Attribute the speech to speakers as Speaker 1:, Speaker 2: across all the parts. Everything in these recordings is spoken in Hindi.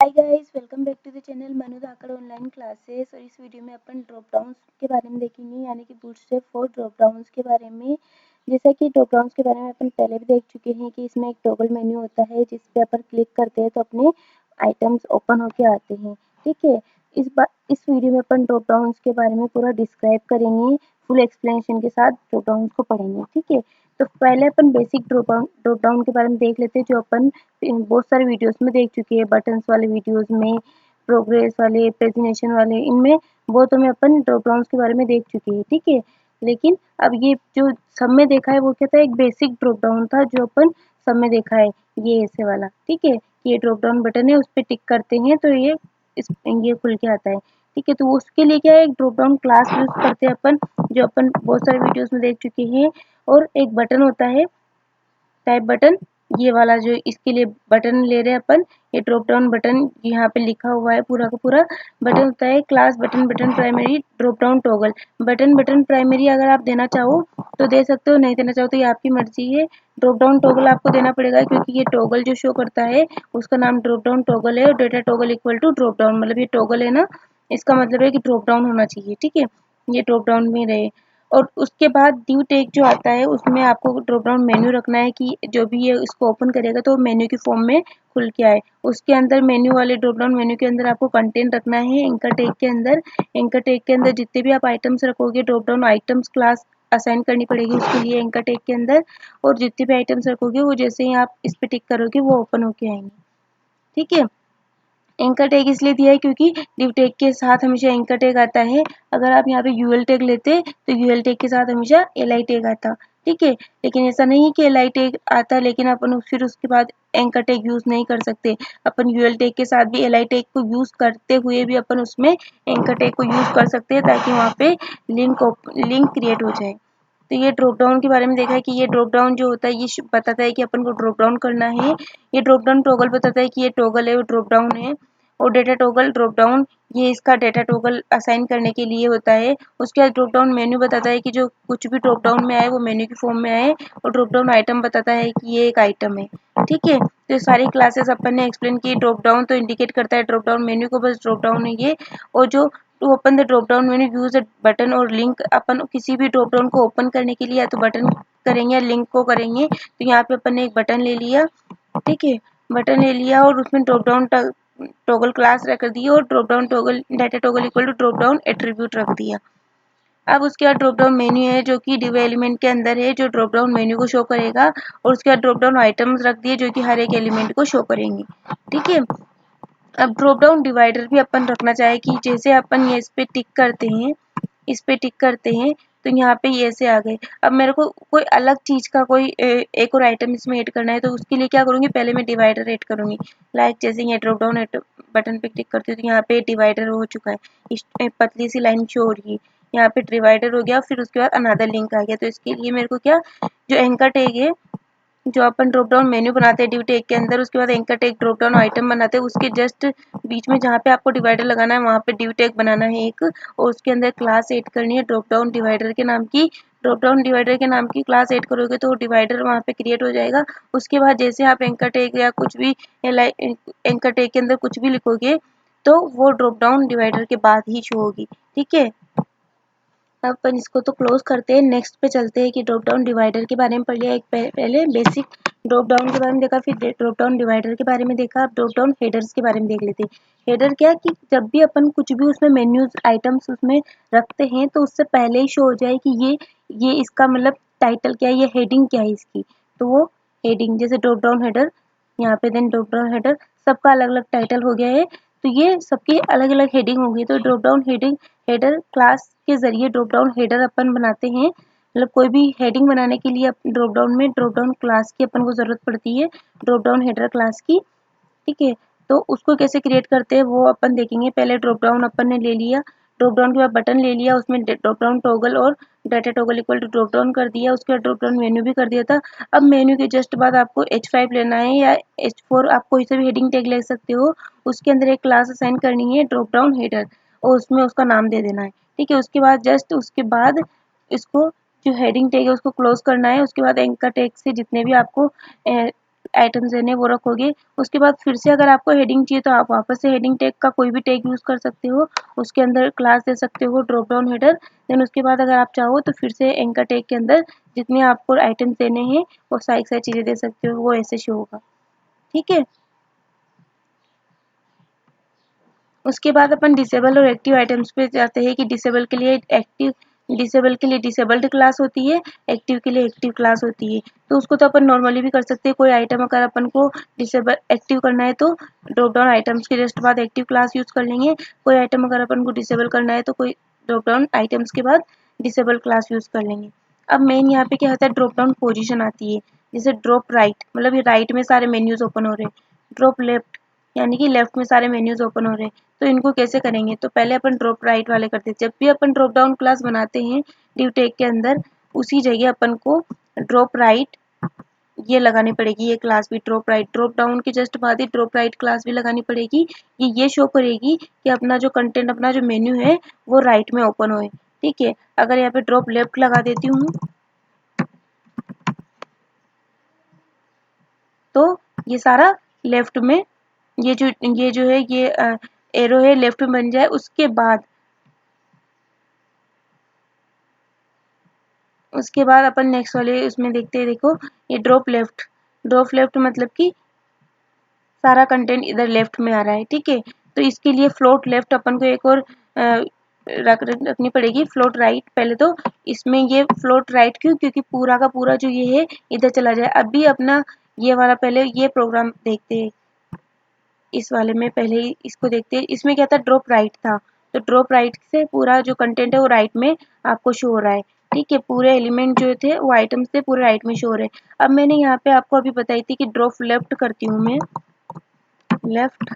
Speaker 1: Hi guys, welcome back to the channel Manu Dhakad online classes. और इस वीडियो में अपन ड्रॉप डाउन्स के बारे में देखेंगे, यानी कि बूटस्ट्रैप फॉर ड्रॉप डाउन्स के बारे में। जैसा कि ड्रॉप डाउन्स के बारे में अपन पहले भी देख चुके हैं कि इसमें एक टॉगल मेन्यू होता है जिस पे अपन क्लिक करते हैं तो अपने आइटम्स ओपन होके आते हैं। ठीक है, इस वीडियो में अपन ड्रॉप डाउन्स के बारे में पूरा डिस्क्राइब करेंगे, फुल एक्सप्लेनेशन के साथ ड्रॉप डाउन्स को पढ़ेंगे। ठीक है, तो पहले अपन बेसिक ड्रॉप डाउन के बारे में देख लेते हैं, जो अपन बहुत सारे वीडियोस में देख चुके हैं। बटन्स वाले वीडियोस में, प्रोग्रेस वाले, प्रेजेंटेशन वाले, इनमें बहुत में अपन ड्रॉप डाउन्स के बारे में देख चुके हैं। ठीक है, लेकिन अब ये जो सब में देखा है वो क्या था, एक बेसिक ड्रॉप डाउन था जो अपन सब में देखा है, ये ऐसे वाला। ठीक है, ये ड्रॉप डाउन बटन है, उस पर टिक करते हैं तो ये खुल के आता है। ठीक है, तो उसके लिए क्या है, एक ड्रॉप डाउन क्लास यूज करते हैं अपन, जो अपन बहुत सारे वीडियोस में देख चुके हैं। और एक बटन होता है टाइप बटन, ये वाला जो इसके लिए बटन ले रहे हैं अपन, ये ड्रॉप डाउन बटन यहाँ पे लिखा हुआ है पूरा का पूरा। बटन होता है class button, button primary, drop down toggle. Button primary अगर आप देना चाहो तो दे सकते हो, नहीं देना चाहो तो ये आपकी मर्जी है। ड्रॉप डाउन टॉगल आपको देना पड़ेगा क्योंकि ये टॉगल जो शो करता है उसका नाम ड्रॉप डाउन टॉगल है। और data toggle equal to drop down, मतलब ये टॉगल है ना, इसका मतलब है कि ड्रॉप डाउन होना चाहिए। ठीक है, ये ड्रॉप डाउन में रहे। और उसके बाद ड्यू टेक जो आता है उसमें आपको ड्रॉप डाउन मेन्यू रखना है कि जो भी ये इसको ओपन करेगा तो मेन्यू की फॉर्म में खुल के आए। उसके अंदर मेन्यू वाले ड्रॉप डाउन मेन्यू के अंदर आपको कंटेंट रखना है। एंकर टैग के अंदर, एंकर टैग के अंदर जितने भी आप आइटम्स रखोगे, drop down items class assign करनी पड़ेगी उसके लिए एंकर टैग के अंदर। और जितने भी आइटम्स रखोगे वो जैसे ही आप इस पे टिक करोगे वो ओपन होके आएंगे। ठीक है, एंकर टैग इसलिए दिया है क्योंकि डिव टैग के साथ हमेशा एंकर टैग आता है। अगर आप यहाँ पे यूएल टैग लेते तो यूएल टैग के साथ हमेशा एलआई टैग आता। ठीक है, लेकिन ऐसा नहीं है कि एलआई टैग आता लेकिन अपन फिर उसके बाद एंकर टैग यूज नहीं कर सकते। अपन यूएल टैग के साथ भी एलआई टैग को यूज करते हुए भी अपन उसमें एंकर टैग को यूज कर सकते हैं ताकि वहाँ पे लिंक क्रिएट हो जाए। तो ये ड्रॉप डाउन के बारे में देखा है कि ये ड्रॉप डाउन जो होता है ये बताता है कि अपन को ड्रॉप डाउन करना है। ये ड्रॉप डाउन टॉगल बताता है कि ये टॉगल है, वो ड्रॉप डाउन है। और डेटा टॉगल ड्रॉप डाउन, ये इसका डेटा टॉगल असाइन करने के लिए होता है। उसके बाद ड्रॉप डाउन मेन्यू बताता है कि जो कुछ भी ड्रॉप डाउन में आए वो मेन्यू की फॉर्म में आए। और ड्रॉप डाउन आइटम बताता है कि ये एक आइटम है। ठीक है, तो सारी क्लासेस अपन ने एक्सप्लेन की। ड्रॉप डाउन तो इंडिकेट करता है ड्रॉप डाउन मेन्यू को, बस ड्रॉप डाउन है ये। और जो to open the drop down menu use button और लिंक, अपन किसी भी ड्रॉप डाउन को ओपन करने के लिए या तो बटन करेंगे या लिंक को करेंगे। तो यहाँ पे अपन ने एक बटन ले लिया। ठीक है, बटन ले लिया और उसमें ड्रॉप डाउन टॉगल क्लास रख दी और drop down toggle data toggle equal to drop down attribute रख दिया। अब उसके बाद ड्रॉप डाउन मेन्यू है जो कि डिव एलिमेंट के अंदर है, जो ड्रॉप डाउन मेन्यू को शो करेगा। और उसके बाद ड्रॉप डाउन आइटम्स रख दिए जो कि हर एक एलिमेंट को शो करेंगे। ठीक है, अब ड्रॉप डाउन डिवाइडर भी अपन रखना चाहे कि जैसे अपन ये इस पे टिक करते हैं, इस पे टिक करते हैं तो यहाँ पे ये ऐसे आ गए। अब मेरे को कोई अलग चीज का कोई एक और आइटम इसमें ऐड करना है तो उसके लिए क्या करूँगी, पहले मैं डिवाइडर ऐड करूँगी। लाइक जैसे ये ड्रॉप डाउन बटन पे क्लिक करती हूँ तो यहाँ पे डिवाइडर हो चुका है, इस पतली सी लाइन शो हो रही है, यहाँ पे डिवाइडर हो गया। फिर उसके बाद अनदर लिंक आ गया। तो इसके लिए मेरे को क्या, जो एंकर टैग है, जो अपन ड्रॉप डाउन मेन्यू बनाते हैं डिव टैग के अंदर, उसके बाद anchor tag drop down item बनाते हैं, उसके जस्ट बीच में जहाँ पे आपको डिवाइडर लगाना है वहाँ पे डिव टैग बनाना है एक। और उसके अंदर क्लास ऐड करनी है ड्रॉप डाउन डिवाइडर के नाम की। ड्रॉप डाउन डिवाइडर के नाम की क्लास ऐड करोगे तो डिवाइडर वहाँ पे क्रिएट हो जाएगा। उसके बाद जैसे आप एंकर टैग या कुछ भी एंकर टैग के अंदर कुछ भी लिखोगे तो वो ड्रॉप डाउन डिवाइडर के बाद ही शो होगी। ठीक है, अब अपन इसको तो क्लोज करते हैं, नेक्स्ट पे चलते हैं कि ड्रॉप डाउन डिवाइडर के बारे में पढ़ लिया। एक पहले बेसिक ड्रॉप डाउन के बारे में देखा, फिर ड्रॉप डाउन डिवाइडर के बारे में देखा। अब ड्रॉप डाउन हेडर्स के बारे में देख लेते हैं। हेडर क्या कि जब भी अपन कुछ भी उसमें मेन्यूज आइटम्स उसमें रखते हैं तो उससे पहले ही शो हो जाए कि ये इसका मतलब टाइटल क्या है, ये हेडिंग क्या है इसकी। तो वो हेडिंग, जैसे ड्रॉप डाउन हेडर, यहाँ पे देन ड्रॉप डाउन हेडर, सबका अलग अलग टाइटल हो गया है तो ये सबकी अलग अलग हेडिंग होगी। तो ड्रॉप डाउन हेडर क्लास के जरिए ड्रॉप डाउन हेडर अपन बनाते हैं। मतलब कोई भी हेडिंग बनाने के लिए ड्रॉप डाउन में ड्रॉप डाउन क्लास की अपन को जरूरत पड़ती है, ड्रॉप डाउन हेडर क्लास की। ठीक है, तो उसको कैसे क्रिएट करते हैं वो अपन देखेंगे। पहले ड्रॉप डाउन अपन ने ले लिया, ड्रॉप डाउन के बाद बटन ले लिया, उसमें ड्रॉप डाउन टॉगल और data toggle equal to drop down कर दिया। उसके बाद ड्रॉप डाउन मेन्यू भी कर दिया था। अब मेन्यू के जस्ट बाद आपको H5 लेना है या H4, आप कोई से भी हेडिंग टैग ले सकते हो। उसके अंदर एक क्लास असाइन करनी है ड्रॉप डाउन हेडर और उसमें उसका नाम दे देना है। ठीक है, उसके बाद जस्ट उसके बाद इसको जो हेडिंग टैग है उसको क्लोज करना है। उसके बाद एंकर टैग से जितने भी आपको आइटम्स देने वो रखोगे। उसके बाद फिर से अगर आपको हेडिंग चाहिए तो आप वापस से हेडिंग टैग का कोई भी टैग यूज़ कर सकते हो, उसके अंदर क्लास दे सकते हो ड्रॉप डाउन हेडर। देन उसके बाद अगर आप चाहो तो फिर से एंकर टैग के अंदर जितने आपको आइटम्स देने हैं वो सारी चीज़ें दे सकते हो, वो ऐसे शो होगा। ठीक है, उसके बाद अपन डिसेबल और एक्टिव आइटम्स पे जाते हैं कि डिसेबल के लिए डिसेबल्ड क्लास होती है, एक्टिव के लिए एक्टिव क्लास होती है। तो उसको तो अपन नॉर्मली भी कर सकते हैं। कोई आइटम अगर अपन को डिसेबल एक्टिव करना है तो ड्रॉप डाउन आइटम्स के जस्ट बाद एक्टिव क्लास यूज कर लेंगे। कोई आइटम अगर अपन को डिसेबल करना है तो कोई ड्रॉप डाउन आइटम्स के बाद डिसेबल क्लास यूज कर लेंगे। अब मेन यहाँ पे क्या होता है, ड्रॉप डाउन पोजीशन आती है। जैसे ड्रॉप राइट मतलब ये राइट में सारे मेन्यूज ओपन हो रहे हैं, ड्रॉप लेफ्ट यानी कि लेफ्ट में सारे मेन्यूज ओपन हो रहे हैं। तो इनको कैसे करेंगे, तो पहले अपन ड्रॉप राइट वाले करते हैं। जब भी अपन ड्रॉप डाउन क्लास बनाते हैं div tag के अंदर, उसी जगह अपन को ड्रॉप राइट ये लगानी पड़ेगी। ये क्लास भी ड्रॉप राइट, ड्रॉप डाउन के जस्ट बाद ही ड्रॉप राइट क्लास भी लगानी पड़ेगी। ये शो करेगी कि अपना जो कंटेंट, अपना जो मेन्यू है वो राइट में ओपन होए। ठीक है, अगर यहाँ पे ड्रॉप लेफ्ट लगा देती हूँ तो ये सारा लेफ्ट में, ये जो है ये एरो है लेफ्ट में बन जाए। उसके बाद अपन नेक्स्ट वाले उसमें देखते हैं। देखो ये ड्रॉप लेफ्ट मतलब कि सारा कंटेंट इधर लेफ्ट में आ रहा है। ठीक है, तो इसके लिए फ्लोट लेफ्ट अपन को एक और रखनी पड़ेगी। फ्लोट राइट, पहले तो इसमें ये फ्लोट राइट क्यों, क्योंकि पूरा का पूरा जो ये है इधर चला जाए। अभी अपना ये वाला पहले ये प्रोग्राम देखते हैं। इस वाले में पहले ही इसको देखते हैं। इसमें क्या था, ड्रॉप राइट था। तो ड्रॉप राइट से पूरा जो कंटेंट है वो राइट में आपको शो हो रहा है। ठीक है, पूरे एलिमेंट जो थे वो आइटम्स थे पूरे राइट में शो हो रहे हैं। अब मैंने यहाँ पे आपको अभी बताई थी कि ड्रॉप लेफ्ट करती हूँ मैं, लेफ्ट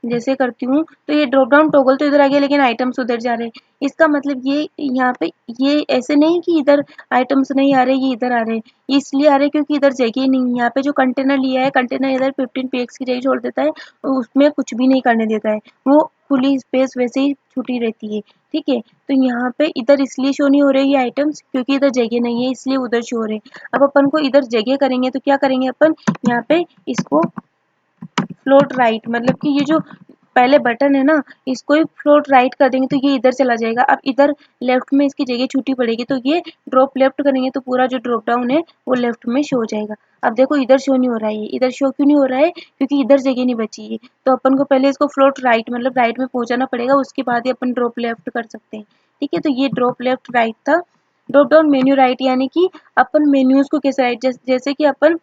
Speaker 1: जैसे करती हूँ तो ये ड्रॉप डाउन टॉगल तो इधर आ गया लेकिन आइटम्स उधर जा रहे हैं। इसका मतलब ये यहाँ पे ये ऐसे नहीं कि इधर आइटम्स नहीं आ रहे, ये इधर आ रहे हैं। ये इसलिए आ रहे हैं क्योंकि इधर जगह नहीं है। यहाँ पे जो कंटेनर लिया है, कंटेनर इधर 15 px की जगह छोड़ देता है, उसमें कुछ भी नहीं करने देता है, वो खुली स्पेस वैसे ही छुटी रहती है। ठीक है, तो यहाँ पे इधर इसलिए शो नहीं हो रहे ये आइटम्स क्योंकि इधर जगह नहीं है, इसलिए उधर शो हो रहे हैं। अब अपन को इधर जगह करेंगे तो क्या करेंगे अपन, यहाँ पे इसको फ्लोट राइट मतलब कि ये जो पहले बटन है ना, इसको ही फ्लोट राइट कर देंगे तो ये इधर चला जाएगा। अब इधर लेफ्ट में इसकी जगह छूटी पड़ेगी तो ये ड्रॉप लेफ्ट करेंगे तो पूरा जो ड्रॉप डाउन है वो लेफ्ट में शो हो जाएगा। अब देखो इधर शो नहीं हो रहा है, ये इधर शो क्यों नहीं हो रहा है, क्योंकि इधर जगह नहीं बची है। तो अपन को पहले इसको फ्लोट राइट मतलब राइट में पहुंचाना पड़ेगा, उसके बाद ही अपन ड्रॉप लेफ्ट कर सकते हैं। ठीक है, तो ये ड्रॉप लेफ्ट राइट था। ड्रॉप डाउन मेन्यू राइट यानी कि अपन मेन्यूज को कैसे राइट, जैसे कि अपन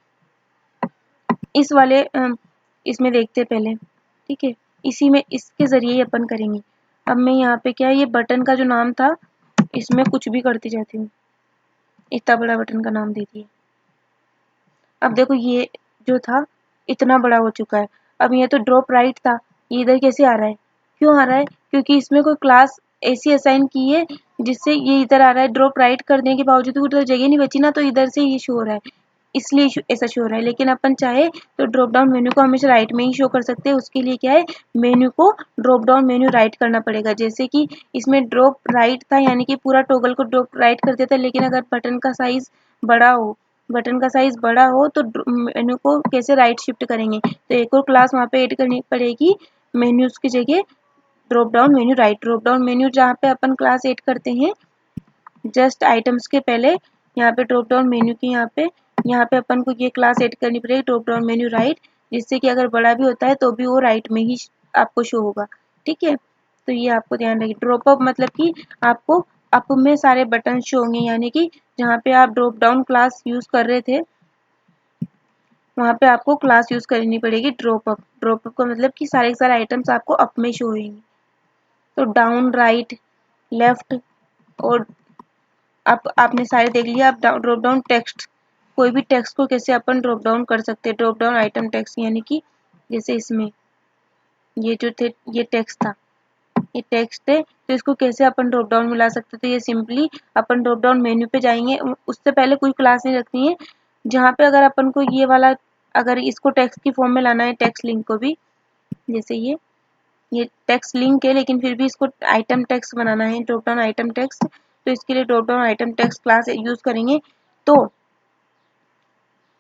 Speaker 1: इस वाले इसमें देखते पहले। ठीक है, इसी में इसके जरिए ही अपन करेंगे। अब मैं यहाँ पे क्या है, ये बटन का जो नाम था इसमें कुछ भी करती जाती हूँ, इतना बड़ा बटन का नाम दे दिया। अब देखो ये जो था इतना बड़ा हो चुका है। अब ये तो ड्रॉप राइट था, ये इधर कैसे आ रहा है, क्यों आ रहा है, क्योंकि इसमें कोई क्लास ऐसी असाइन की है जिससे ये इधर आ रहा है। ड्रॉप राइट करने के बावजूद उधर जगह नहीं बची ना, तो इधर से ये शो हो रहा है, इसलिए ऐसा शो हो रहा है। लेकिन अपन चाहे तो ड्रॉप डाउन मेन्यू को हमेशा राइट में ही शो कर सकते हैं। उसके लिए क्या है, मेन्यू को ड्रॉप डाउन मेन्यू राइट करना पड़ेगा। जैसे कि इसमें ड्रॉप राइट था यानी कि पूरा टॉगल को ड्रॉप राइट कर देता है, लेकिन अगर बटन का साइज बड़ा हो तो मेन्यू को कैसे राइट शिफ्ट करेंगे, तो एक और क्लास वहाँ पे ऐड करनी पड़ेगी मेन्यूज की जगह, drop down menu right. Drop down menu जहाँ पे अपन क्लास ऐड करते हैं जस्ट आइटम्स के पहले, यहाँ पे ड्रॉप डाउन मेन्यू के यहाँ पे अपन को ये क्लास ऐड करनी पड़ेगी ड्रॉप डाउन मेन्यू राइट, जिससे कि अगर बड़ा भी होता है तो भी वो राइट में ही आपको शो होगा। ठीक है, तो ये आपको ध्यान रखिए। ड्रॉप अप मतलब कि आपको अप में सारे बटन शो होंगे, यानी कि जहाँ पे आप ड्रॉप डाउन क्लास यूज कर रहे थे वहाँ पे आपको क्लास यूज करनी पड़ेगी ड्रॉप अप। ड्रॉप अप का मतलब कि सारे सारे आइटम्स आपको अप में शो होंगे। तो डाउन राइट लेफ्ट और आपने सारे देख लिया। आप ड्रॉप डाउन टेक्स्ट, कोई भी टेक्स्ट को कैसे अपन ड्रॉप डाउन कर सकते हैं। ड्रॉप डाउन आइटम टेक्स्ट यानी कि जैसे इसमें ये जो थे ये टेक्स्ट था, ये टेक्स्ट है, तो इसको कैसे अपन ड्रॉप डाउन में ला सकते। तो ये सिंपली अपन ड्रॉप डाउन मेन्यू पे जाएंगे, उससे पहले कोई क्लास नहीं रखनी है। जहाँ पे अगर अपन को ये वाला अगर इसको टेक्स्ट की फॉर्म में लाना है, टेक्स्ट लिंक को भी, जैसे ये टेक्स्ट लिंक है लेकिन फिर भी इसको आइटम टेक्स्ट बनाना है, ड्रॉप डाउन आइटम टेक्स्ट, तो इसके लिए drop down item text class use करेंगे। तो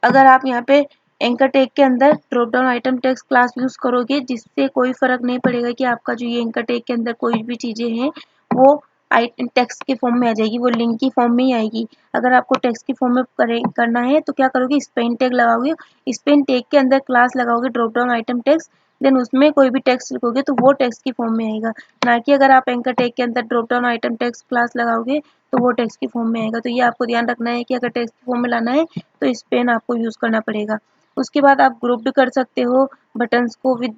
Speaker 1: अगर आप यहाँ पे एंकर टैग के अंदर drop down item text class use करोगे, जिससे कोई फर्क नहीं पड़ेगा कि आपका जो ये एंकर टैग के अंदर कोई भी चीजें हैं वो टेक्स्ट के फॉर्म में आ जाएगी, वो लिंक की फॉर्म में ही आएगी। अगर आपको टेक्स्ट की फॉर्म में करना है तो क्या करोगे, स्पेन टैग लगाओगे, स्पेन टैग के अंदर क्लास लगाओगे drop down item text, then उसमें कोई भी टेक्स्ट लिखोगे तो वो टेक्स्ट की फॉर्म में आएगा, ना कि अगर आप एंकर टैग के अंदर drop down item text class लगाओगे तो वो टेक्स्ट की फॉर्म में आएगा। तो ये आपको ध्यान रखना है कि अगर टेक्स्ट की फॉर्म में लाना है तो स्पेन आपको यूज करना पड़ेगा। उसके बाद आप ग्रुप भी कर सकते हो बटन्स को विद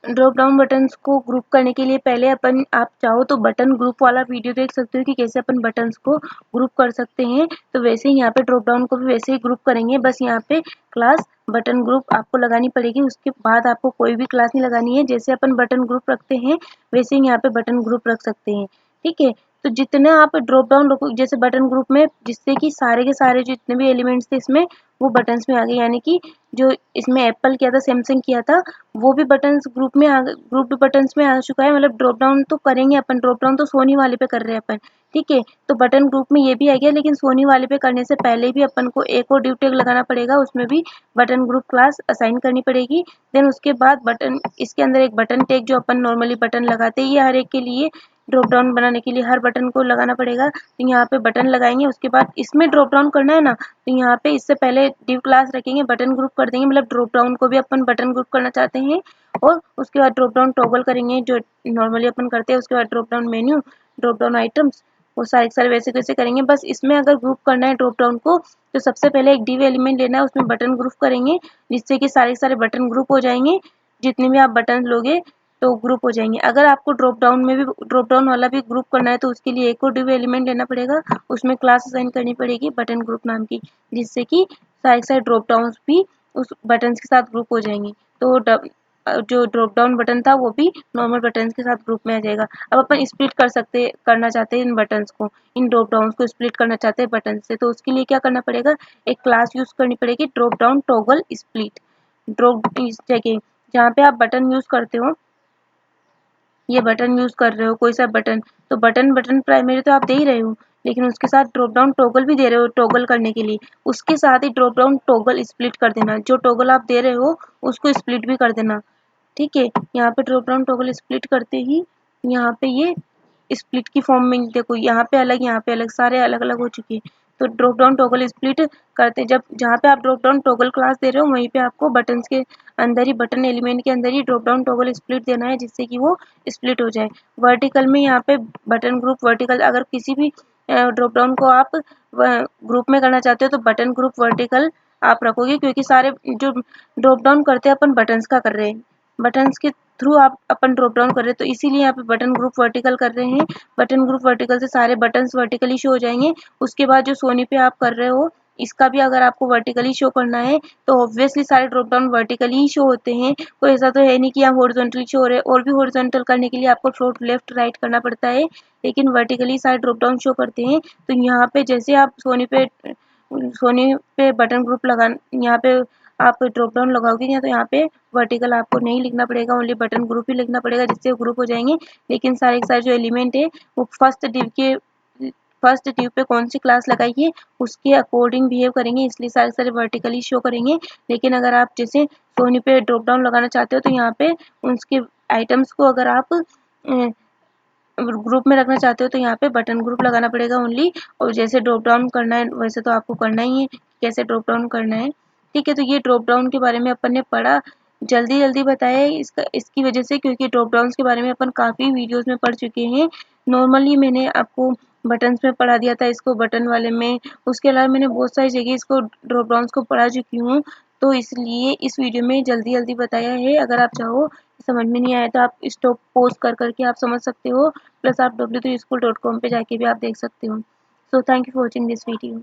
Speaker 1: ड्रॉप डाउन बटन्स को ग्रुप करने के लिए पहले आप चाहो तो बटन ग्रुप वाला वीडियो देख सकते हो कि कैसे अपन बटन्स को ग्रुप कर सकते हैं। तो वैसे ही यहाँ पे ड्रॉप डाउन को भी वैसे ही ग्रुप करेंगे, बस यहाँ पे क्लास बटन ग्रुप आपको लगानी पड़ेगी। उसके बाद आपको कोई भी क्लास नहीं लगानी है, जैसे अपन बटन ग्रुप रखते हैं वैसे ही यहाँ पे बटन ग्रुप रख सकते हैं। ठीक है, तो जितने आप ड्रॉप डाउन रखो जैसे बटन ग्रुप में, जिससे कि सारे के सारे जितने भी एलिमेंट्स थे इसमें वो बटन्स में आ गए, यानी कि जो इसमें एप्पल किया था, सैमसंग किया था, वो भी बटन्स ग्रुप में ग्रुप बटन्स में आ चुका है। मतलब ड्रॉप डाउन तो करेंगे अपन, ड्रॉप डाउन तो सोनी वाले पे कर रहे हैं अपन। ठीक है, तो बटन ग्रुप में ये भी आ गया, लेकिन सोनी वाले पे करने से पहले भी अपन को एक और ड्यू टैग लगाना पड़ेगा, उसमें भी बटन ग्रुप क्लास असाइन करनी पड़ेगी। देन उसके बाद बटन, इसके अंदर एक बटन टैग जो अपन नॉर्मली बटन लगाते हैं, ये हर एक के लिए ड्रॉप डाउन बनाने के लिए हर बटन को लगाना पड़ेगा। तो यहाँ पे बटन लगाएंगे, उसके बाद इसमें ड्रॉप डाउन करना है ना, तो यहाँ पे इससे पहले डिव क्लास रखेंगे, बटन ग्रुप कर देंगे, मतलब ड्रॉप डाउन को भी अपन बटन ग्रुप करना चाहते हैं। और उसके बाद ड्रॉप डाउन टॉगल करेंगे जो नॉर्मली अपन करते हैं। उसके बाद drop down menu, drop down items, वो सारे वैसे वैसे करेंगे। बस इसमें अगर ग्रुप करना है ड्रॉप डाउन को, तो सबसे पहले एक डिव एलिमेंट लेना है, उसमें बटन ग्रुप करेंगे, जिससे कि सारे बटन ग्रुप हो जाएंगे। जितने भी आप बटन लोगे तो ग्रुप हो जाएंगे। अगर आपको ड्रॉप डाउन में भी ड्रॉप डाउन वाला भी ग्रुप करना है तो उसके लिए एक और डिव एलिमेंट लेना पड़ेगा, उसमें क्लास असाइन करनी पड़ेगी बटन ग्रुप नाम की, जिससे कि सारे ड्रॉप डाउन भी उस बटन के साथ ग्रुप हो जाएंगे। तो जो ड्रॉप डाउन बटन था वो भी नॉर्मल बटन के साथ ग्रुप में आ जाएगा। अब अपन स्प्लिट करना चाहते हैं इन बटन्स को, इन ड्रॉप डाउन को स्प्लिट करना चाहते हैं बटन से, तो उसके लिए क्या करना पड़ेगा, एक क्लास यूज करनी पड़ेगी drop down toggle split. Drop इस जगह जहाँ पे आप बटन यूज करते हो, ये बटन यूज कर रहे हो कोई सा बटन, तो बटन प्राइमरी तो आप दे ही रहे हो, लेकिन उसके साथ ड्रॉप डाउन टॉगल भी दे रहे हो टॉगल करने के लिए, उसके साथ ही ड्रॉप डाउन टॉगल स्प्लिट कर देना, जो टॉगल आप दे रहे हो उसको स्प्लिट भी कर देना। ठीक है, यहाँ पे ड्रॉप डाउन टॉगल स्प्लिट करते ही यहाँ पे ये स्प्लिट की फॉर्म में देखो, यहाँ पे अलग यहाँ पे अलग, सारे अलग अलग हो चुके हैं। तो ड्रॉप डाउन टॉगल स्प्लिट करते, जब जहाँ पे आप ड्रॉप डाउन टॉगल क्लास दे रहे हो वहीं पे आपको बटन्स के अंदर ही, बटन एलिमेंट के अंदर ही ड्रॉप डाउन टॉगल स्प्लिट देना है, जिससे कि वो स्प्लिट हो जाए। वर्टिकल में यहाँ पे बटन ग्रुप वर्टिकल, अगर किसी भी ड्रॉप डाउन को आप ग्रुप में करना चाहते हो तो बटन ग्रुप वर्टिकल आप रखोगे, क्योंकि सारे जो ड्रॉप डाउन करते हैं अपन बटन्स का कर रहे हैं, बटन्स के थ्रू आप अपन ड्रॉप डाउन कर रहे हैं, तो इसीलिए यहाँ पे बटन ग्रुप वर्टिकल कर रहे हैं। बटन ग्रुप वर्टिकल से सारे बटन्स वर्टिकली शो हो जाएंगे। उसके बाद जो सोनी पे आप कर रहे हो इसका भी अगर आपको वर्टिकली शो करना है तो ऑब्वियसली सारे ड्रॉप डाउन वर्टिकली ही शो होते हैं, कोई ऐसा तो है नहीं कि यहाँ हॉरिजॉन्टली शो हो रहे हैं। और भी हॉरिजॉन्टल करने के लिए आपको फ्लोट लेफ्ट राइट करना पड़ता है, लेकिन वर्टिकली सारे ड्रॉप डाउन शो करते हैं। तो यहाँ पे जैसे आप सोनी पे बटन ग्रुप लगा, यहाँ पे आप ड्रॉप डाउन लगाओगे या तो यहाँ पे वर्टिकल आपको नहीं लिखना पड़ेगा, ओनली बटन ग्रुप ही लिखना पड़ेगा, जिससे ग्रुप हो जाएंगे। लेकिन सारे के सारे जो एलिमेंट है वो फर्स्ट डिव पे कौन सी क्लास लगाई है उसके अकॉर्डिंग बिहेव करेंगे, इसलिए सारे वर्टिकली शो करेंगे। लेकिन अगर आप जैसे सोनी पे ड्रॉप डाउन लगाना चाहते हो तो यहाँ पे उसके आइटम्स को अगर आप ग्रुप में रखना चाहते हो तो यहाँ पे बटन ग्रुप लगाना पड़ेगा ओनली। और जैसे ड्रॉप डाउन करना है वैसे तो आपको करना ही है, कैसे ड्रॉप डाउन करना है। ठीक है, तो ये ड्रॉप डाउन के बारे में अपन ने पढ़ा, जल्दी जल्दी बताया है इसकी वजह से, क्योंकि ड्रॉप डाउन के बारे में अपन काफ़ी वीडियोस में पढ़ चुके हैं। नॉर्मली मैंने आपको बटन्स में पढ़ा दिया था इसको, बटन वाले में, उसके अलावा मैंने बहुत सारी जगह इसको ड्रॉप डाउन को पढ़ा चुकी हूँ, तो इसलिए इस वीडियो में जल्दी जल्दी बताया है। अगर आप चाहो समझ में नहीं आया तो आप स्टॉप पोस्ट करके आप समझ सकते हो, प्लस आप w3school.com पे जाके भी आप देख सकते हो। So thank you for watching this video.